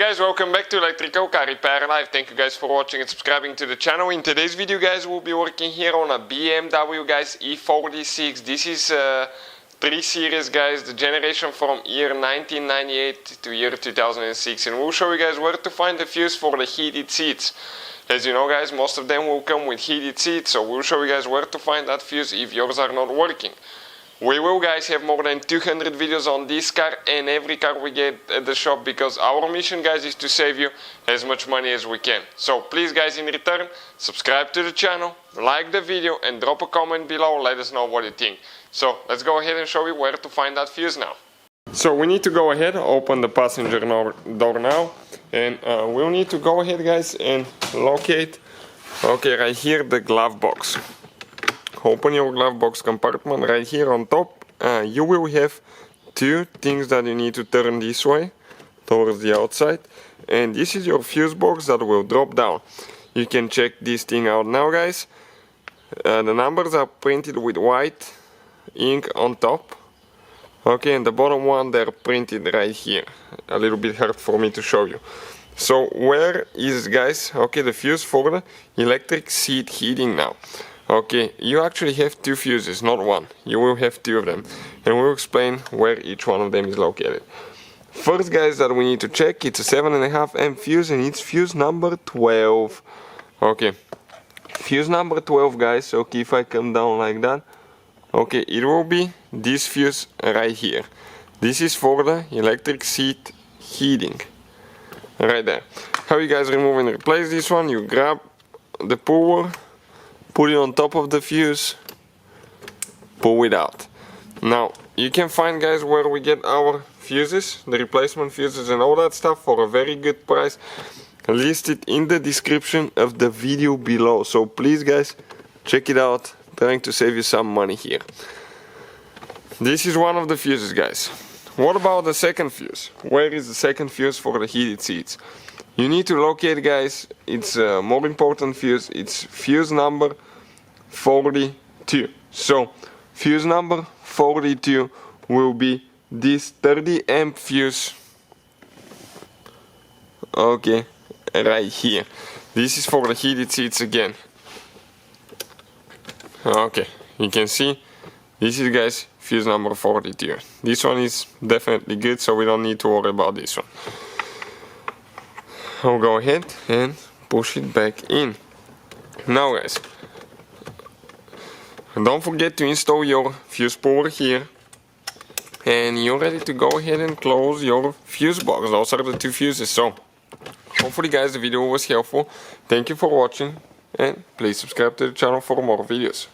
Hey guys, welcome back to Electrical Car Repair Live. Thank you guys for watching and subscribing to the channel. In today's video guys, we'll be working here on a BMW guys E46. This is 3 series guys, the generation from year 1998 to year 2006, and we'll show you guys where to find the fuse for the heated seats. As you know guys, most of them will come with heated seats, so we'll show you guys where to find that fuse if yours are not working. We will guys have more than 200 videos on this car and every car we get at the shop, because our mission guys is to save you as much money as we can. So please guys, in return, subscribe to the channel, like the video and drop a comment below, let us know what you think. So let's go ahead and show you where to find that fuse now. So we need to go ahead, open the passenger door now, and we'll need to go ahead guys and locate, okay, right here the glove box. Open your glove box compartment. Right here on top you will have two things that you need to turn this way towards the outside, and this is your fuse box that will drop down. You can check this thing out now guys. The numbers are printed with white ink on top, okay, and the bottom one they're printed right here. A little bit hard for me to show you. So where is guys, okay, the fuse for the electric seat heating now. Okay, you actually have two fuses, not one. You will have two of them, and we'll explain where each one of them is located. First guys that we need to check, it's a 7.5 amp fuse and it's fuse number 12. Okay, fuse number 12 guys, okay, if I come down like that, okay, it will be this fuse right here. This is for the electric seat heating, right there. How you guys remove and replace this one? You grab the puller, put it on top of the fuse, pull it out. Now you can find guys where we get our fuses, the replacement fuses and all that stuff for a very good price, listed in the description of the video below. So please guys, check it out, trying to save you some money here. This is one of the fuses guys. What about the second fuse? Where is the second fuse for the heated seats? You need to locate guys, it's a more important fuse, it's fuse number 42. So fuse number 42 will be this 30 amp fuse, okay, right here. This is for the heated seats again. Okay, you can see this is guys fuse number 42. This one is definitely good, so we don't need to worry about this one. I'll go ahead and push it back in. Now guys, don't forget to install your fuse puller here, and you're ready to go ahead and close your fuse box. Those are the two fuses. So hopefully guys the video was helpful. Thank you for watching, and please subscribe to the channel for more videos.